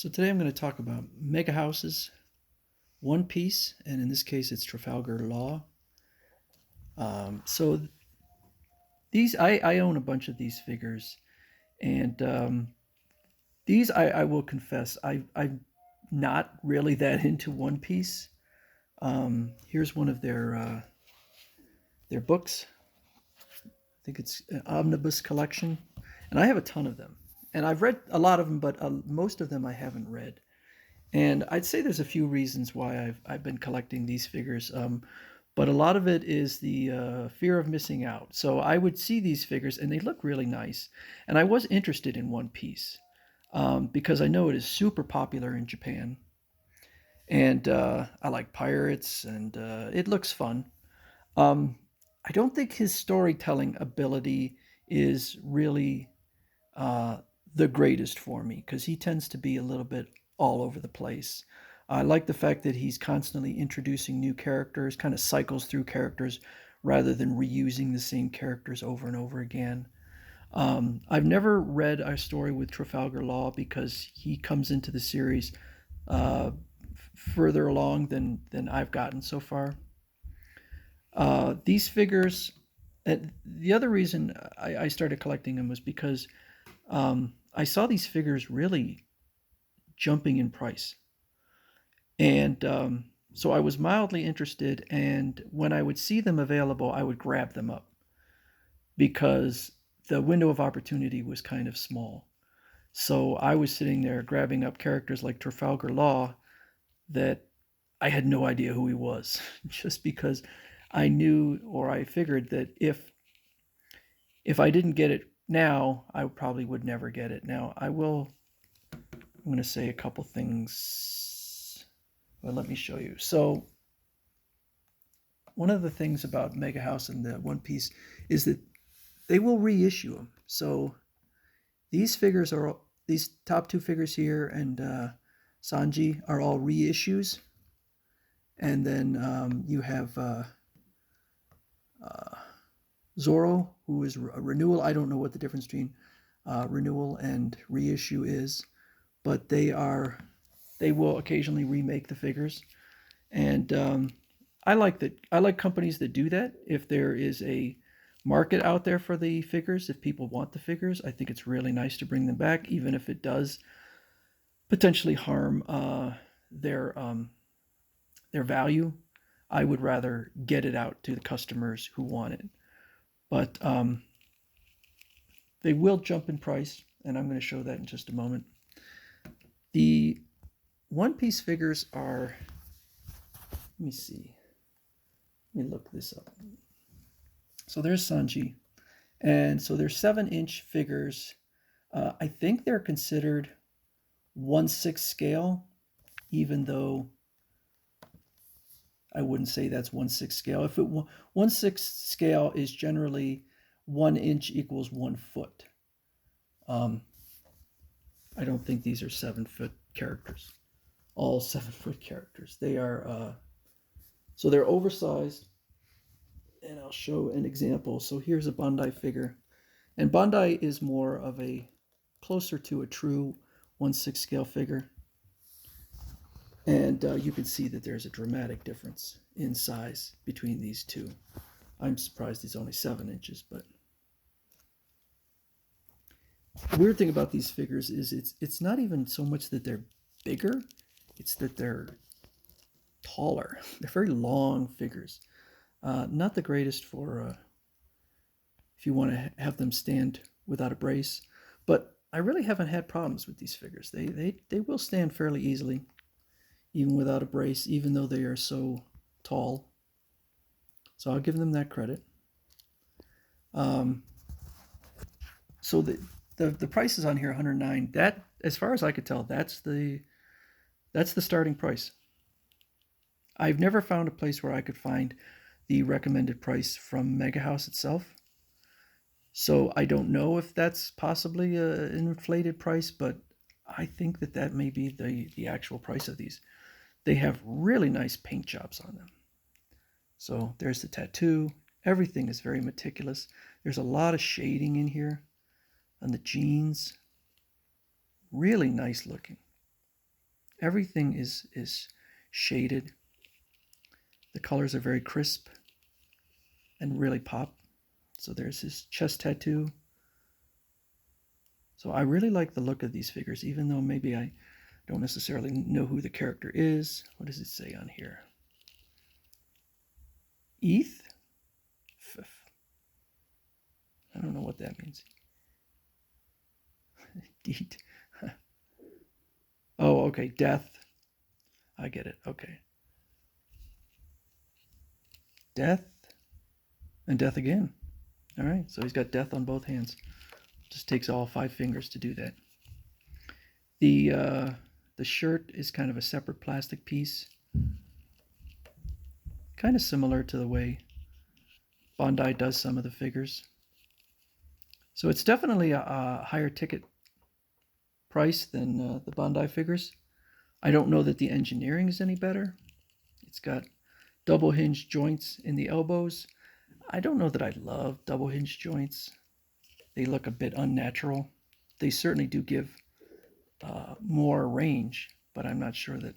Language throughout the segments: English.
So today I'm going to talk about Megahouses, One Piece, and in this case it's Trafalgar Law. So these I own a bunch of these figures, and these I will confess I'm not really that into One Piece. Here's one of their books. I think it's an omnibus collection, and I have a ton of them. And I've read a lot of them, but most of them I haven't read. And I'd say there's a few reasons why I've been collecting these figures, but a lot of it is the fear of missing out. So I would see these figures and they look really nice, and I was interested in One Piece because I know it is super popular in Japan, and I like pirates, and it looks fun. Um, I don't think his storytelling ability is really uh, the greatest for me because he tends to be a little bit all over the place. I like the fact that he's constantly introducing new characters, kind of cycles through characters rather than reusing the same characters over and over again. I've never read a story with Trafalgar Law because he comes into the series uh, further along than I've gotten so far. These figures, the other reason I started collecting them was because I saw these figures really jumping in price. And so I was mildly interested. And when I would see them available, I would grab them up because the window of opportunity was kind of small. So I was sitting there grabbing up characters like Trafalgar Law that I had no idea who he was, just because I knew or I figured that if I didn't get it now, I probably would never get it. Now I will. I'm going to say a couple things. Well, let me show you. So one of the things about Megahouse and the One Piece is that they will reissue them. So these top two figures here and Sanji are all reissues, and then you have Zoro, who is a renewal. I don't know what the difference between renewal and reissue is, but they will occasionally remake the figures, and I like that. I like companies that do that. If there is a market out there for the figures, if people want the figures, I think it's really nice to bring them back, even if it does potentially harm their value. I would rather get it out to the customers who want it, but they will jump in price, and I'm going to show that in just a moment. The One Piece figures are. Let me see. Let me look this up. So there's Sanji. And so they're 7-inch figures. I think they're considered 1/6 scale, even though I wouldn't say that's 1/6 scale. If it 1/6 scale is generally 1 inch equals 1 foot. Um, I don't think these are 7 foot characters. All 7 foot characters. They are so they're oversized, and I'll show an example. So here's a Bandai figure, and Bandai is more of a closer to a true 1/6 scale figure, and you can see that there's a dramatic difference in size between these two. I'm surprised it's only 7 inches, but the weird thing about these figures is it's not even so much that they're bigger, it's that they're taller. They're very long figures. Not the greatest for if you want to have them stand without a brace. But I really haven't had problems with these figures. They will stand fairly easily, even without a brace, even though they are so tall. So I'll give them that credit. Um, so the prices on here, 109. That, as far as I could tell, that's the starting price. I've never found a place where I could find the recommended price from Megahouse itself. So I don't know if that's possibly an inflated price, but I think that may be the actual price of these. They have really nice paint jobs on them. So there's the tattoo. Everything is very meticulous. There's a lot of shading in here on the jeans. Really nice looking. Everything is shaded. The colors are very crisp and really pop. So there's his chest tattoo. So I really like the look of these figures, even though maybe I don't necessarily know who the character is. What does it say on here? ETH? I don't know what that means. Deet. Oh, okay. Death. I get it. Okay. Death and death again. All right. So he's got death on both hands. Just takes all 5 fingers to do that. The shirt is kind of a separate plastic piece. Kind of similar to the way Bandai does some of the figures. So it's definitely a higher ticket price than the Bandai figures. I don't know that the engineering is any better. It's got double hinge joints in the elbows. I don't know that I love double hinge joints. They look a bit unnatural. They certainly do give more range, but I'm not sure I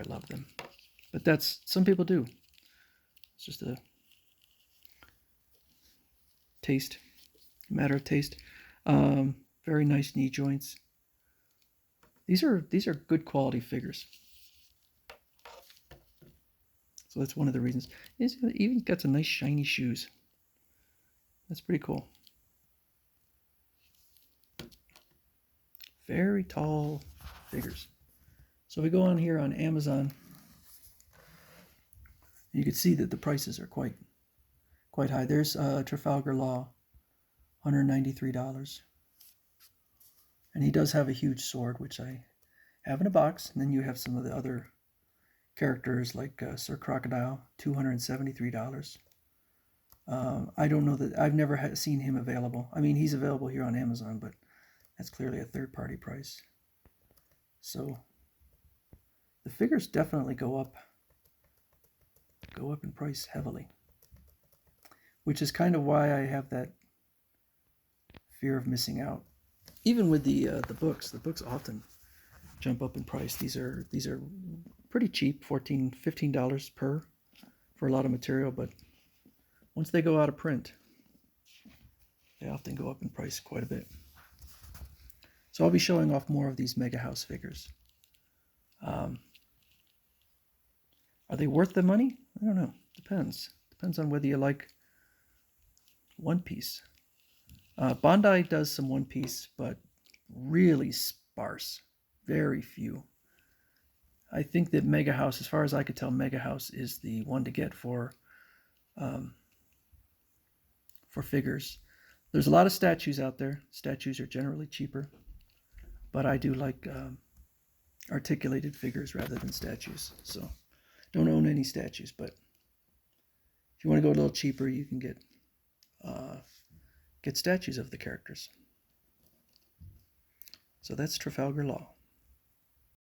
love them. But that's, some people do. It's just a matter of taste. Very nice knee joints. These are good quality figures. So that's one of the reasons. He's even got some nice shiny shoes. That's pretty cool. Very tall figures. So if we go on here on Amazon, you can see that the prices are quite high. There's Trafalgar Law, $193. And he does have a huge sword, which I have in a box. And then you have some of the other characters like Sir Crocodile, $273. I don't know that, I've never seen him available. I mean, he's available here on Amazon, but that's clearly a third-party price. So the figures definitely go up in price heavily, which is kind of why I have that fear of missing out. Even with the books often jump up in price. These are pretty cheap, $14, $15 per for a lot of material, but once they go out of print, they often go up in price quite a bit. So I'll be showing off more of these Megahouse figures. Are they worth the money? I don't know. Depends. Depends on whether you like One Piece. Bandai does some One Piece, but really sparse. Very few. I think that Megahouse, as far as I could tell, Megahouse is the one to get for figures. There's a lot of statues out there. Statues are generally cheaper, but I do like articulated figures rather than statues. So don't own any statues, but if you want to go a little cheaper, you can get statues of the characters. So that's Trafalgar Law.